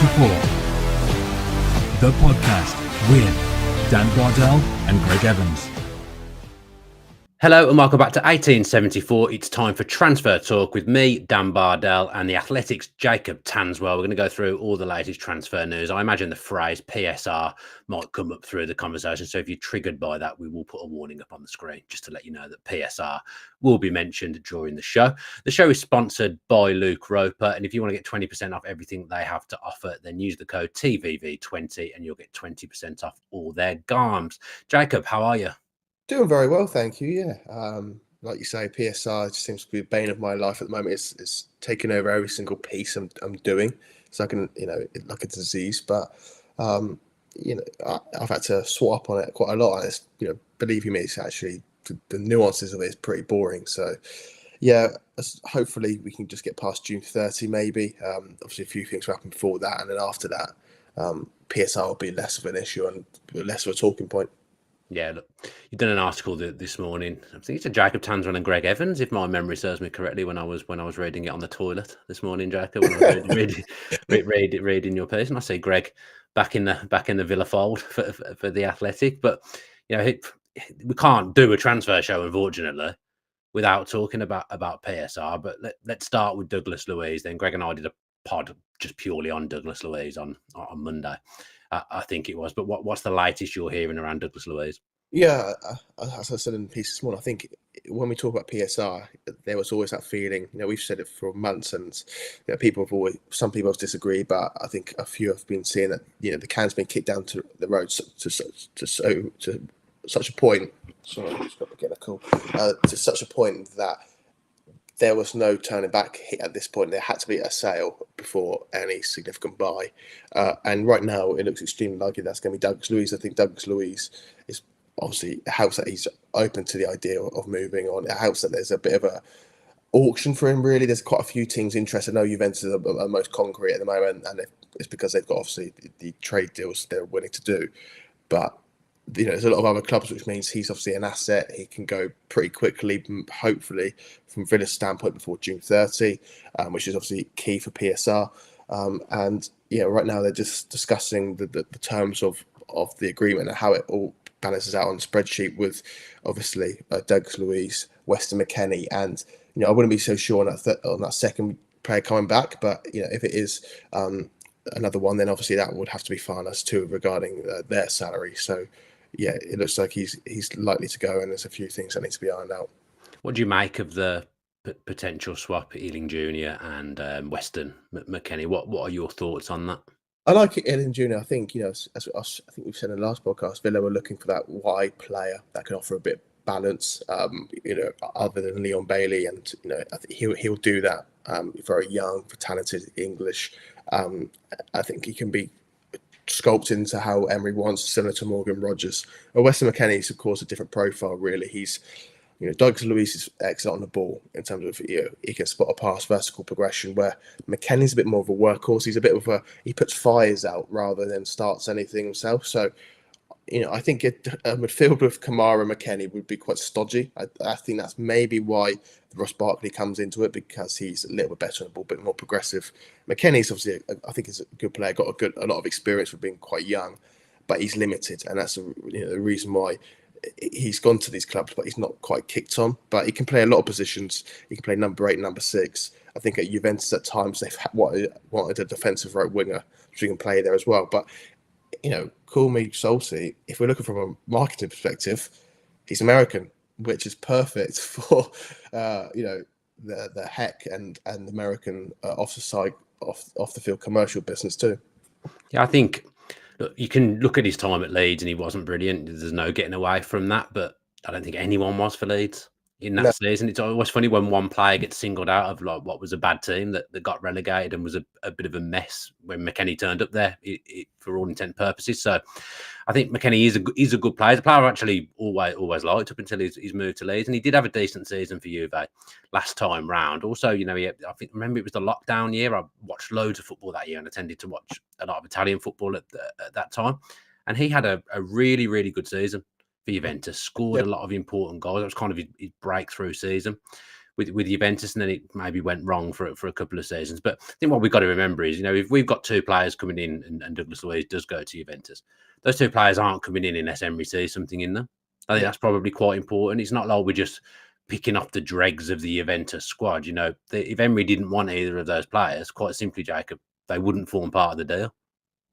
1874, the podcast with Dan Bardell and Greg Evans. Hello and welcome back to 1874. It's time for Transfer Talk with me, Dan Bardell, and the Athletics' Jacob Tanswell. We're going to go through all the latest transfer news. I imagine the phrase PSR might come up through the conversation. So if you're triggered by that, we will put a warning up on the screen just to let you know that PSR will be mentioned during the show. The show is sponsored by Luke Roper. And if you want to get 20% off everything they have to offer, then use the code TVV20 and you'll get 20% off all their garms. Jacob, how are you? Doing very well, thank you. Yeah, like you say, PSR just seems to be the bane of my life at the moment. It's taking over every single piece I'm doing. So I can, like a disease. But I've had to swap on it quite a lot. And it's, believe you me, it's actually the nuances of it is pretty boring. So yeah, hopefully we can just get past June 30, maybe. Obviously, a few things will happen before that, and then after that, PSR will be less of an issue and less of a talking point. Yeah, look, you've done an article this morning. I think it's a Jacob Tanswell and Greg Evans, if my memory serves me correctly, when I was reading it on the toilet this morning, Jacob, when I was reading your piece, and I see Greg back in the Villa fold for the Athletic. But we can't do a transfer show, unfortunately, without talking about PSR. But let's start with Douglas Luiz. Then Greg and I did a pod just purely on Douglas Luiz on Monday. I think it was. But what's the latest you're hearing around Douglas Luiz? Yeah, as I said in the piece this morning, I think when we talk about PSR, there was always that feeling. We've said it for months, and some people have disagreed, but I think a few have been saying that the can's been kicked down to the road to such a point. Sorry, I just got to get a call. To such a point that there was no turning back at this point. There had to be a sale before any significant buy. And right now, it looks extremely likely that's going to be Douglas Luiz. I think Douglas Luiz is obviously, it helps that he's open to the idea of moving on. It helps that there's a bit of a auction for him, really. There's quite a few teams interested. I know Juventus are the most concrete at the moment, and it's because they've got, obviously, the trade deals they're willing to do. But there's a lot of other clubs, which means he's obviously an asset. He can go pretty quickly, hopefully, from Villa's standpoint before June 30, which is obviously key for PSR. And right now they're just discussing the terms of the agreement and how it all balances out on the spreadsheet with, obviously, Douglas Luiz, Weston McKennie, and I wouldn't be so sure on that second player coming back, but if it is another one, then obviously that would have to be finalised too regarding their salary. So. Yeah, it looks like he's likely to go, and there's a few things that need to be ironed out. What do you make of the potential swap, Ealing Jr. and Weston McKennie? What are your thoughts on that? I like Ealing Jr. I think as I think we've said in the last podcast, Villa were looking for that wide player that can offer a bit of balance. Other than Leon Bailey, and I think he'll do that. Very young, talented English. I think he can be sculpted into how Emery wants, similar to Morgan Rogers. Weston McKennie is, of course, a different profile, really. He's, Douglas Luiz is excellent on the ball in terms of, he can spot a pass, vertical progression, where McKennie's a bit more of a workhorse. He's a bit of he puts fires out rather than starts anything himself. So, I think a midfield with Kamara and McKennie would be quite stodgy. I think that's maybe why Ross Barkley comes into it, because he's a little bit better on the ball, a bit more progressive. McKennie's obviously, I think, is a good player, got a lot of experience for being quite young, but he's limited, and that's the reason why he's gone to these clubs, but he's not quite kicked on. But he can play a lot of positions. He can play number 8, number 6. I think at Juventus at times they've wanted a defensive right winger, which he can play there as well. But call me salty. If we're looking from a marketing perspective, he's American, which is perfect for the heck and American off the field commercial business too. Yeah, I think you can look at his time at Leeds and he wasn't brilliant. There's no getting away from that, but I don't think anyone was for Leeds in that season. It's always funny when one player gets singled out of like what was a bad team that got relegated and was a bit of a mess when McKennie turned up there for all intent purposes. So I think McKennie is a good player. The player I actually always liked up until he's moved to Leeds, and he did have a decent season for Juve last time round. Also, remember it was the lockdown year. I watched loads of football that year and attended to watch a lot of Italian football at that time, and he had a really, really good season for Juventus, scored a lot of important goals. That was kind of his breakthrough season. with Juventus, and then it maybe went wrong for a couple of seasons. But I think what we've got to remember is, if we've got two players coming in and Douglas Luiz does go to Juventus, those two players aren't coming in unless Emery sees something in them. I think that's probably quite important. It's not like we're just picking off the dregs of the Juventus squad. If Emery didn't want either of those players, quite simply, Jacob, they wouldn't form part of the deal.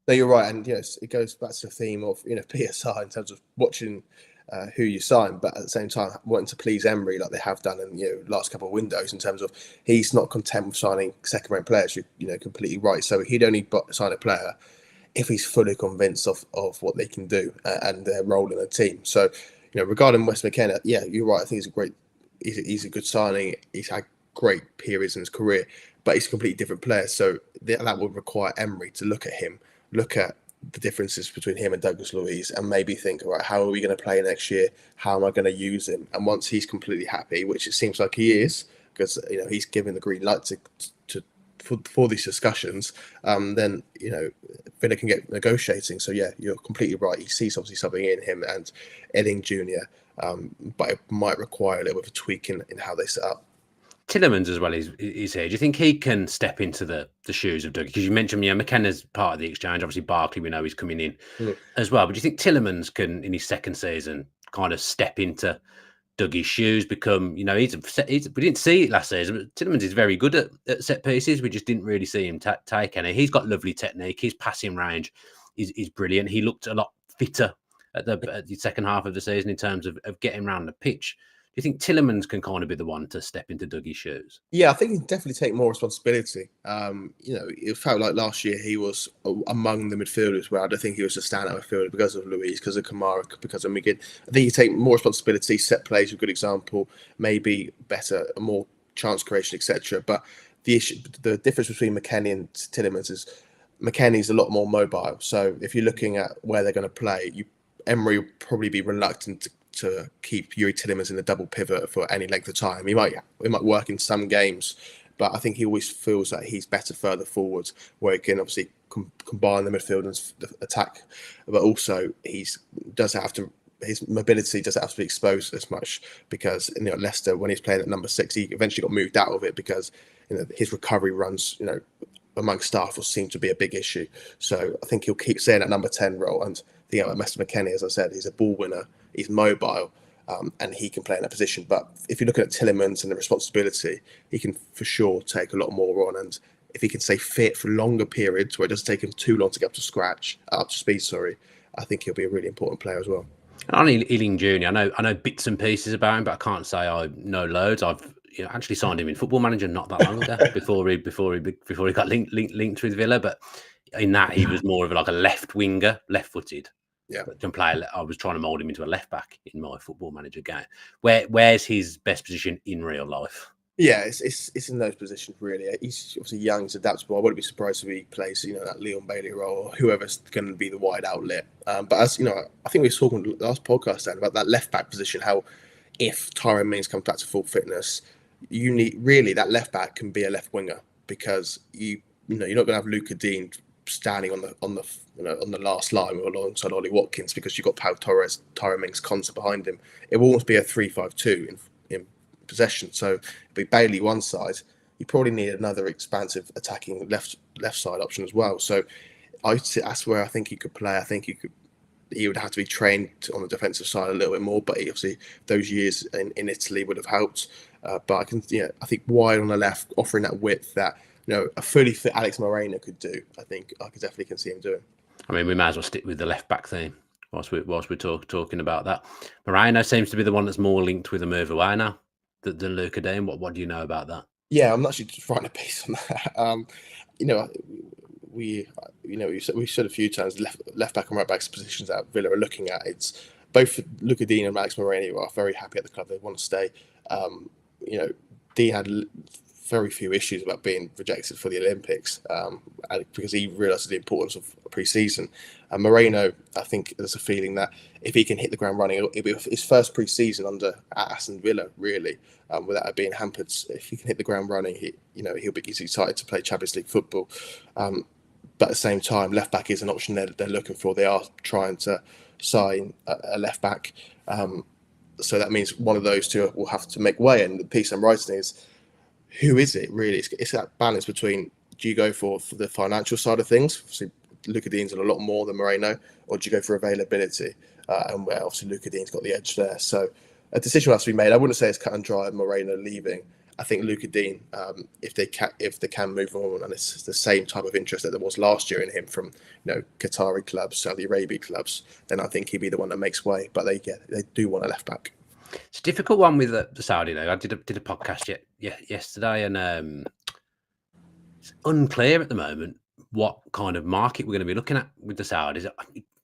No, you're right, and yes, it goes back to the theme of PSR in terms of watching who you sign, but at the same time wanting to please Emery like they have done in last couple of windows. In terms of he's not content with signing second-rate players. You're completely right. So he'd only sign a player if he's fully convinced of what they can do and their role in the team. So regarding Wes McKennie, yeah, you're right. I think he's a good signing. He's had great periods in his career, but he's a completely different player. So that would require Emery to look at him, look at the differences between him and Douglas Luiz, and maybe think, all right, how are we going to play next year? How am I going to use him? And once he's completely happy, which it seems like he is, because he's given the green light for these discussions, then Villa can get negotiating. So yeah, you're completely right. He sees obviously something in him and Edding Jr., but it might require a little bit of a tweak in how they set up. Tielemans as well is here. Do you think he can step into the shoes of Dougie? Because you mentioned McKenna's part of the exchange. Obviously, Barkley, we know he's coming in as well. But do you think Tielemans can, in his second season, kind of step into Dougie's shoes? Become, we didn't see it last season, but Tielemans is very good at set pieces. We just didn't really see him take any. He's got lovely technique. His passing range is brilliant. He looked a lot fitter at the second half of the season in terms of getting around the pitch. Do you think Tielemans can kind of be the one to step into Dougie's shoes? Yeah, I think he can definitely take more responsibility. It felt like last year he was among the midfielders where I don't think he was a standout midfielder because of Luiz, because of Kamara, because of McGinn. I think he take more responsibility. Set plays a good example, maybe better, more chance creation, etc. But the difference between McKennie and Tielemans is McKennie's a lot more mobile. So if you're looking at where they're going to play, Emery will probably be reluctant to keep Yuri Tielemans in the double pivot for any length of time. It might work in some games, but I think he always feels that he's better further forward, where he can obviously combine the midfield and the attack, but also his mobility doesn't have to be exposed as much, because Leicester, when he's playing at number 6, he eventually got moved out of it because his recovery runs among staff will seem to be a big issue. So I think he'll keep staying at number 10 role. And Mr. McKennie, as I said, he's a ball winner, he's mobile, and he can play in that position. But if you're looking at Tielemans and the responsibility, he can for sure take a lot more on. And if he can stay fit for longer periods where it doesn't take him too long to get up to speed, I think he'll be a really important player as well. On Ealing Jr., I know bits and pieces about him, but I can't say I know loads. I've actually signed him in Football Manager not that long ago before he got linked with Villa. But in that, he was more of like a left winger, left-footed. Yeah, can play. I was trying to mould him into a left back in my Football Manager game. Where's his best position in real life? Yeah, it's in those positions really. He's obviously young, he's adaptable. I wouldn't be surprised if he plays that Leon Bailey role or whoever's going to be the wide outlet. But as I think we were talking last podcast Dan, about that left back position. How if Tyrone Mings comes back to full fitness, you need really that left back can be a left winger, because you're not going to have Luca Dean standing on the last line alongside Ollie Watkins, because you've got Pau Torres, Tyrone Mings, Konsa behind him. It will almost be a 3-5-2 in possession. So it'll be Bailey one side. You probably need another expansive attacking left side option as well. So that's where I think he could play. I think he would have to be trained on the defensive side a little bit more, but obviously those years in Italy would have helped. But I think wide on the left, offering that width that a fully fit Alex Moreno could do. I think I definitely can see him doing. I mean, we might as well stick with the left back theme whilst we're talking about that. Moreno seems to be the one that's more linked with a move away now than Luca Dean. What do you know about that? Yeah, I'm actually just writing a piece on that. We said a few times left back and right back positions that Villa are looking at. It's both Luca Dean and Alex Moreno are very happy at the club. They want to stay. Dean had very few issues about being rejected for the Olympics because he realised the importance of pre-season. And Moreno, I think there's a feeling that if he can hit the ground running, it'll be his first pre-season at Aston Villa, really, without it being hampered. If he can hit the ground running, he'll be excited to play Champions League football. But at the same time, left back is an option they're looking for. They are trying to sign a left back. So that means one of those two will have to make way. And the piece I'm writing is, who is it really? It's that balance between, do you go for the financial side of things? Obviously, Luca Dean's a lot more than Moreno, or do you go for availability? And where obviously Luca Dean's got the edge there. So a decision has to be made. I wouldn't say it's cut and dry, Moreno leaving. I think Luca Dean, if they can move on, and it's the same type of interest that there was last year in him from Qatari clubs, Saudi Arabia clubs, then I think he'd be the one that makes way. But they do want a left back. It's a difficult one with the Saudi though. I did a podcast yesterday, and it's unclear at the moment what kind of market we're going to be looking at with the Saudis.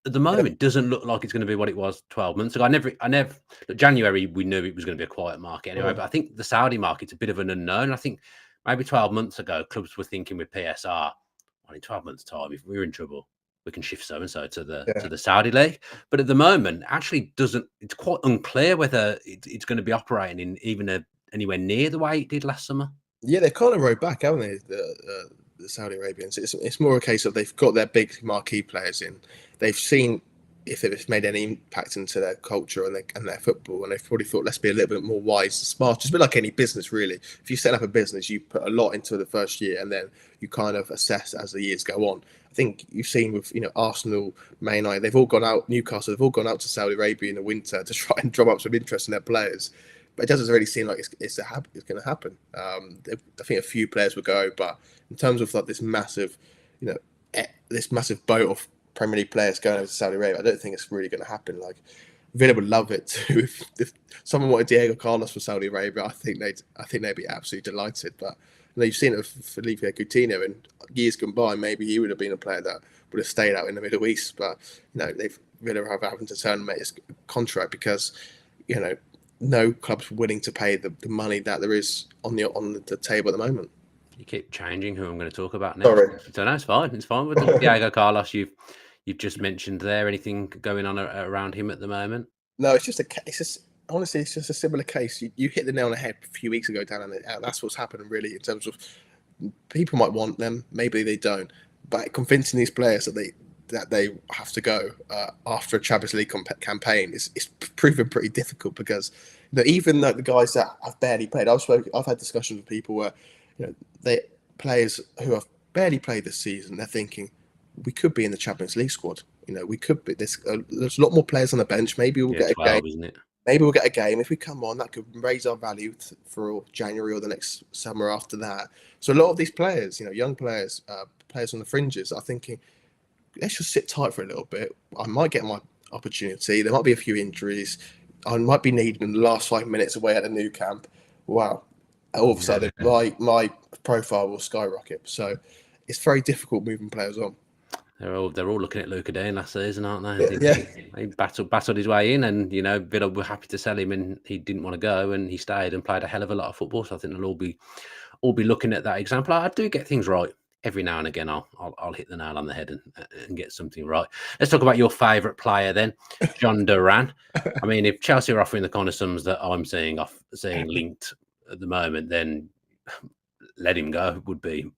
At the moment, it doesn't look like it's going to be what it was 12 months ago. January, we knew it was going to be a quiet market anyway, but I think the Saudi market's a bit of an unknown. I think maybe 12 months ago, clubs were thinking with PSR, well, in 12 months' time, if we're in trouble, we can shift so-and-so to the Saudi league. But at the moment, actually it's quite unclear whether it's going to be operating in even anywhere near the way it did last summer. Yeah, they've kind of rode back, haven't they, the Saudi Arabians? It's more a case of they've got their big marquee players in. They've seen if they've made any impact into their culture and their football, and they've probably thought, let's be a little bit more wise and smart. Just a bit like any business, really. If you set up a business, you put a lot into the first year, and then you kind of assess as the years go on. I think you've seen with Arsenal, Man United, they've all gone out. Newcastle, they've all gone out to Saudi Arabia in the winter to try and drum up some interest in their players. But it doesn't really seem like it's going to happen. I think a few players will go, but in terms of like this massive boat of Premier League players going over to Saudi Arabia, I don't think it's really going to happen. Like Villa would love it too. If someone wanted Diego Carlos from Saudi Arabia, I think they'd be absolutely delighted. But you've seen it with Felipe Coutinho, and years gone by, maybe he would have been a player that would have stayed out in the Middle East. But Villa have having to terminate his contract because no club's willing to pay the money that there is on the table at the moment. You keep changing who I'm going to talk about next. Sorry. So no, it's fine. It's fine with the Diego Carlos you've just mentioned there. Anything going on around him at the moment? No, it's just honestly, it's just a similar case. You hit the nail on the head a few weeks ago, Dan, and that's what's happening really in terms of people might want them, maybe they don't, but convincing these players that they have to go after a Champions League campaign is proven pretty difficult because even the guys that have barely played, I've had discussions with people where players who have barely played this season, they're thinking we could be in the Champions League squad. We could be. There's a lot more players on the bench. Maybe we'll get a game. Isn't it? Maybe we'll get a game if we come on. That could raise our value for January or the next summer after that. So a lot of these players, young players, players on the fringes, are thinking, let's just sit tight for a little bit. I might get my opportunity. There might be a few injuries. I might be needed in the last 5 minutes away at a new camp. Wow. All of a sudden, my profile will skyrocket. So it's very difficult moving players on. They're all looking at Luca Dean last season, aren't they? He battled his way in, and Villa were happy to sell him, and he didn't want to go, and he stayed and played a hell of a lot of football. So I think they'll all be looking at that example. I do get things right every now and again. I'll hit the nail on the head and get something right. Let's talk about your favourite player then, John Duran. I mean, if Chelsea are offering the kind of sums that I'm seeing linked at the moment, then let him go. Would be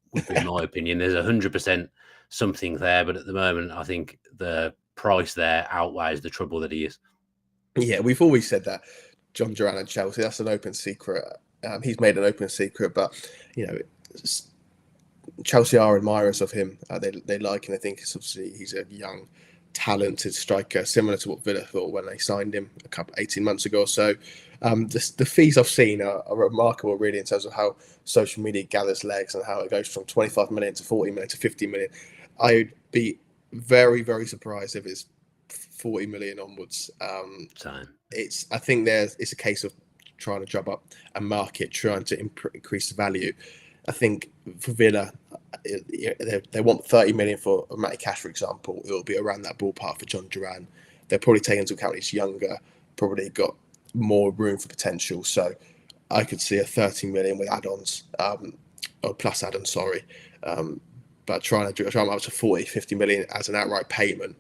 my opinion. There's 100% something there, but at the moment, I think the price there outweighs the trouble that he is. Yeah, we've always said that John Duran and Chelsea. That's an open secret. He's made an open secret, but Chelsea are admirers of him. They like him. I think he's a young, talented striker, similar to what Villa thought when they signed him 18 months ago or so. The fees I've seen are remarkable, really, in terms of how social media gathers legs and how it goes from 25 million to 40 million to 50 million. I would be very, very surprised if it's 40 million onwards. I think it's a case of trying to drum up a market, trying to increase the value. I think for Villa, they want 30 million for Matty Cash, for example. It will be around that ballpark for John Duran. They're probably taking into account he's younger, probably got more room for potential. So I could see a 30 million with add-ons, or plus add-ons, sorry. But trying them up to 40, 50 million as an outright payment,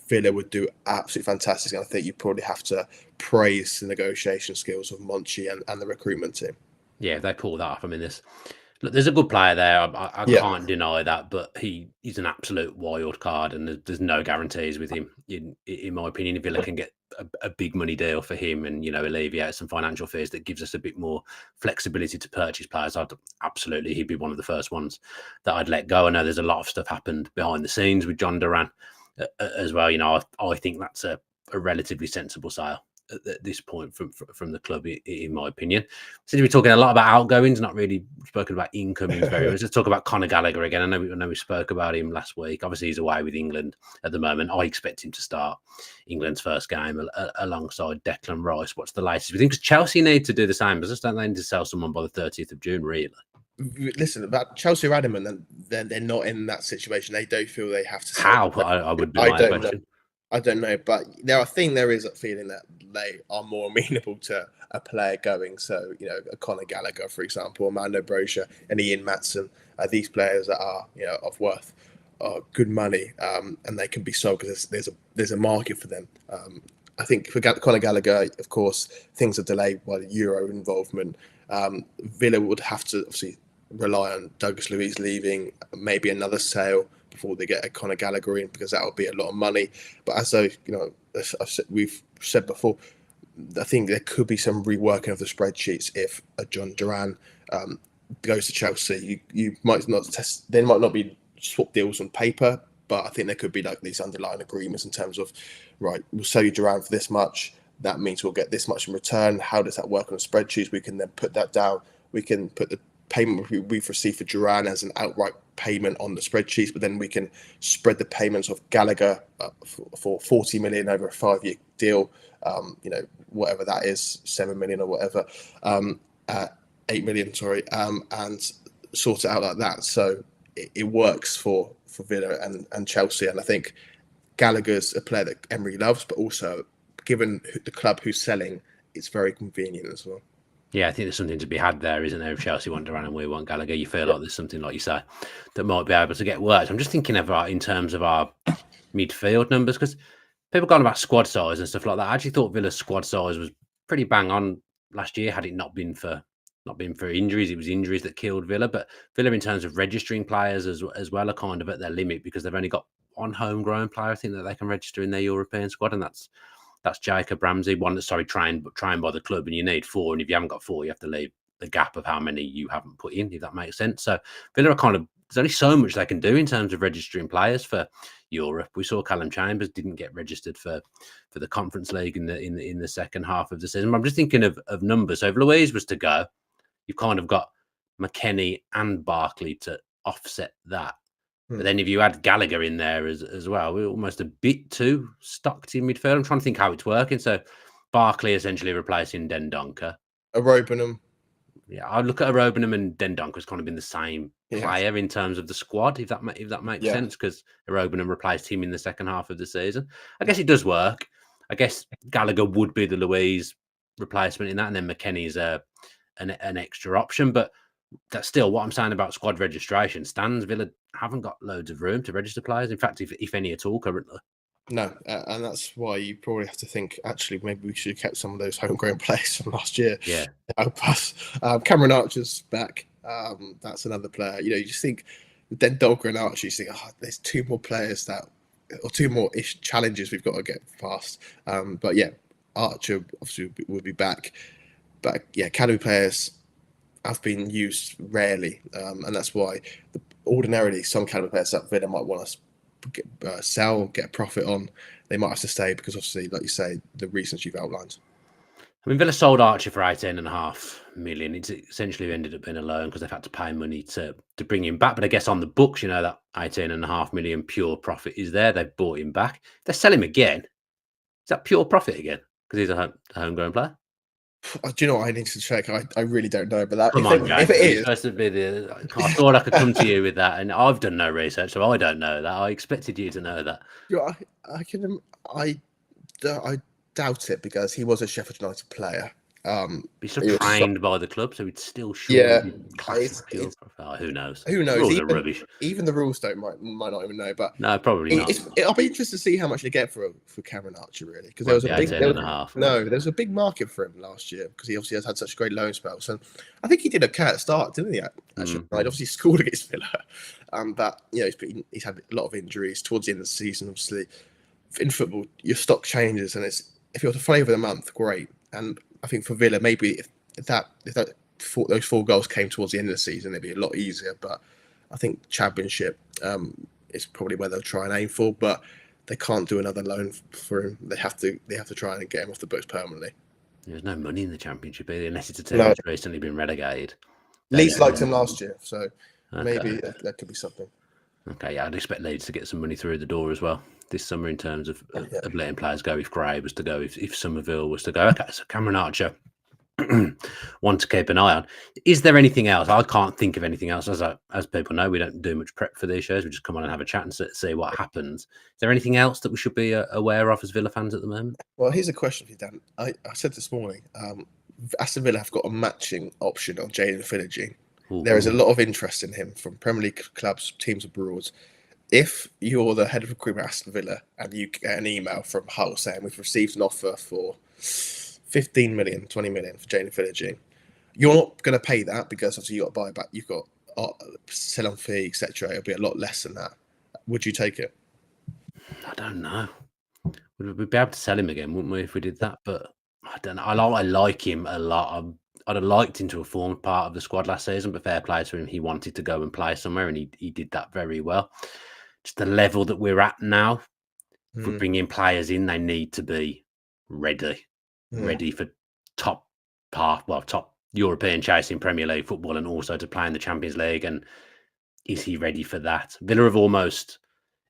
Villa would do absolutely fantastic. And I think you probably have to praise the negotiation skills of Monchi and the recruitment team. Yeah, if they pull that off, I mean, Look, there's a good player there. I Yeah, can't deny that, but he's an absolute wild card, and there's no guarantees with him. In my opinion, if Villa can get a big money deal for him, and alleviate some financial fears that gives us a bit more flexibility to purchase players, he'd be one of the first ones that I'd let go. I know there's a lot of stuff happened behind the scenes with John Duran as well. I think that's a relatively sensible sale at this point from the club, in my opinion. Since we're talking a lot about outgoings, not really spoken about incomings very much. Let's talk about Conor Gallagher again. I know we spoke about him last week. Obviously, he's away with England at the moment. I expect him to start England's first game alongside Declan Rice. What's the latest? We think Chelsea need to do the same, but just don't they need to sell someone by the 30th of June, really? listen, about Chelsea are adamant, and they're not in that situation. They don't feel they have to sell. How? I would be I my don't question. know. I don't know, but I think there is a feeling that they are more amenable to a player going. So, a Conor Gallagher, for example, Amando Broja, and Ian Matson, these players that are, of worth good money, and they can be sold because there's a market for them. I think for Conor Gallagher, of course, things are delayed by the Euro involvement. Villa would have to obviously rely on Douglas Luiz leaving, maybe another sale before they get a Conor Gallagher in, because that would be a lot of money. But we've said before, I think there could be some reworking of the spreadsheets if a John Duran goes to Chelsea. You might not test. There might not be swap deals on paper, but I think there could be like these underlying agreements in terms of, right, we'll sell you Duran for this much. That means we'll get this much in return. How does that work on the spreadsheets? We can then put that down. We can put the payment we've received for Duran as an outright payment on the spreadsheets, but then we can spread the payments of Gallagher for 40 million over a 5-year deal. Whatever that is, 7 million or whatever, 8 million, sorry, and sort it out like that. So it works for Villa and Chelsea. And I think Gallagher's a player that Emery loves, but also given the club who's selling, it's very convenient as well. Yeah, I think there's something to be had there, isn't there? If Chelsea want Duran and we want Gallagher, you feel like there's something, like you say, that might be able to get worked. I'm just thinking about in terms of our midfield numbers, because people gone about squad size and stuff like that. I actually thought Villa's squad size was pretty bang on last year, had it not been for injuries. It was injuries that killed Villa. But Villa, in terms of registering players as well, are kind of at their limit, because they've only got one homegrown player, I think, that they can register in their European squad, and that's Jacob Ramsey, one that's trained by the club, and you need 4. And if you haven't got 4, you have to leave the gap of how many you haven't put in, if that makes sense. So Villa are there's only so much they can do in terms of registering players for Europe. We saw Callum Chambers didn't get registered for the Conference League in the second half of the season. But I'm just thinking of numbers. So if Luiz was to go, you've kind of got McKennie and Barkley to offset that. But then if you add Gallagher in there as well, we're almost a bit too stocked in midfield. I'm trying to think how it's working. So Barkley essentially replacing Dendoncker. Arobenham. Yeah, I look at Arobenham, and Dendonker's kind of been the same player in terms of the squad, if that makes sense, because Arobenham replaced him in the second half of the season. I guess it does work. I guess Gallagher would be the Luiz replacement in that, and then McKennie's an extra option. But that's still what I'm saying about squad registration stands. Villa haven't got loads of room to register players. In fact, if any at all currently. No, and that's why you probably have to think, actually, maybe we should have kept some of those homegrown players from last year. Yeah. Cameron Archer's back. That's another player. You just think, then Dogger and Archer, you think, there's 2 more players or 2 more challenges we've got to get past. But yeah, Archer obviously will be back. But yeah, academy players have been used rarely, and that's why ordinarily some academy players that Villa might want to sell, get a profit on. They might have to stay because, obviously, like you say, the reasons you've outlined. I mean, Villa sold Archer for 18.5 million. It's essentially ended up being a loan because they've had to pay money to bring him back. But I guess on the books, that 18.5 million pure profit is there. They've bought him back. If they sell him again, is that pure profit again? Because he's a homegrown player. Do you know what? I need to check. I really don't know. But if it is, supposed to be I thought I could come to you with that, and I've done no research, so I don't know that. I expected you to know that. I doubt it, because he was a Sheffield United player, He's still He was trained by the club, so he'd still Yeah, surely be classed as skill profile. Who knows? who knows? Rules are rubbish. Even the rules might not even know. But No, probably not. I'll be interested to see how much they get for Cameron Archer, really, because there was Won't a be big 18 and a half. no, there was a big market for him last year because he obviously has had such great loan spells, and I think he did okay at the start, didn't he? Actually, Mm-hmm. I'd obviously scored against Villa, but he's had a lot of injuries towards the end of the season. Obviously, in football, your stock changes, and if you're to flavour the month, great. And I think for Villa, maybe if those 4 goals came towards the end of the season, it'd be a lot easier. But I think Championship is probably where they'll try and aim for. But they can't do another loan for him. They have to try and get him off the books permanently. There's no money in the Championship either, unless it's a team that's recently been relegated. Leeds liked him last year, so maybe that could be something. Okay, yeah, I'd expect Leeds to get some money through the door as well this summer in terms of letting players go. If Gray was to go, if Somerville was to go, okay, so Cameron Archer, one to keep an eye on. Is there anything else? I can't think of anything else. As people know, we don't do much prep for these shows. We just come on and have a chat and see what happens. Is there anything else that we should be aware of as Villa fans at the moment? Well, here's a question for you, Dan. I said this morning, Aston Villa have got a matching option on Jaden Philogene. There is a lot of interest in him from Premier League clubs, teams abroad. If you're the head of recruitment at Aston Villa and you get an email from Hull saying we've received an offer for 15 million, 20 million for Jaden Philogene, you're not going to pay that because obviously you've got to buy back, you've got sell on fee, etc. It'll be a lot less than that. Would you take it? I don't know. We'd be able to sell him again, wouldn't we, if we did that? But I don't know. I like him a lot. I'd have liked him to have formed part of the squad last season, but fair play to him. He wanted to go and play somewhere, and he did that very well. Just the level that we're at now, if we're bringing players in, they need to be ready for top European chasing Premier League football and also to play in the Champions League. And is he ready for that? Villa have almost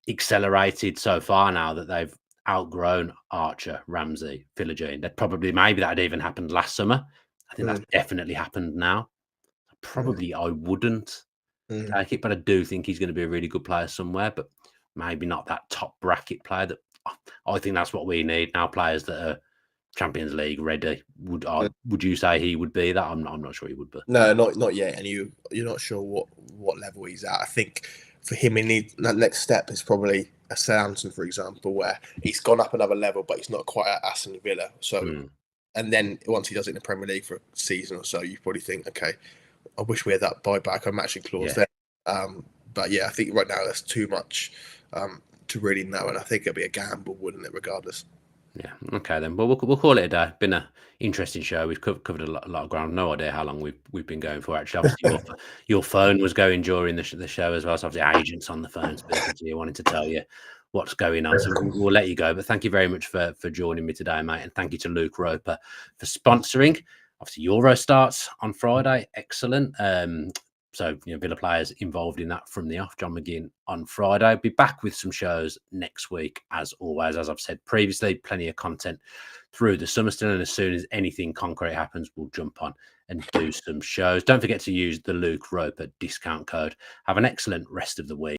accelerated so far now that they've outgrown Archer, Ramsey, Philogene. Maybe that had even happened last summer. I think that's definitely happened now. I wouldn't take it, but I do think he's going to be a really good player somewhere, but maybe not that top bracket player. That I think that's what we need now, players that are Champions League ready. Would you say he would be that? I'm not sure he would be. No, not yet. And you're not sure what level he's at. I think for him, that next step is probably a Southampton, for example, where he's gone up another level, but he's not quite at Aston Villa. So, and then once he does it in the Premier League for a season or so, you probably think, okay, I wish we had that buyback or matching clause there. But yeah, I think right now there's too much to really know, and I think it'd be a gamble, wouldn't it? Regardless. Yeah. Okay then. Well, we'll call it a day. Been an interesting show. We've covered a lot of ground. No idea how long we've been going for. Actually, obviously your phone was going during the show as well. So obviously agents on the phone speaking to you, wanting to tell you what's going on. So we'll let you go. But thank you very much for joining me today, mate. And thank you to Luke Roper for sponsoring. Obviously, Euro starts on Friday. Excellent. So, Villa players involved in that from the off. John McGinn on Friday. I'll be back with some shows next week, as always. As I've said previously, plenty of content through the summer still. And as soon as anything concrete happens, we'll jump on and do some shows. Don't forget to use the Luke Roper discount code. Have an excellent rest of the week.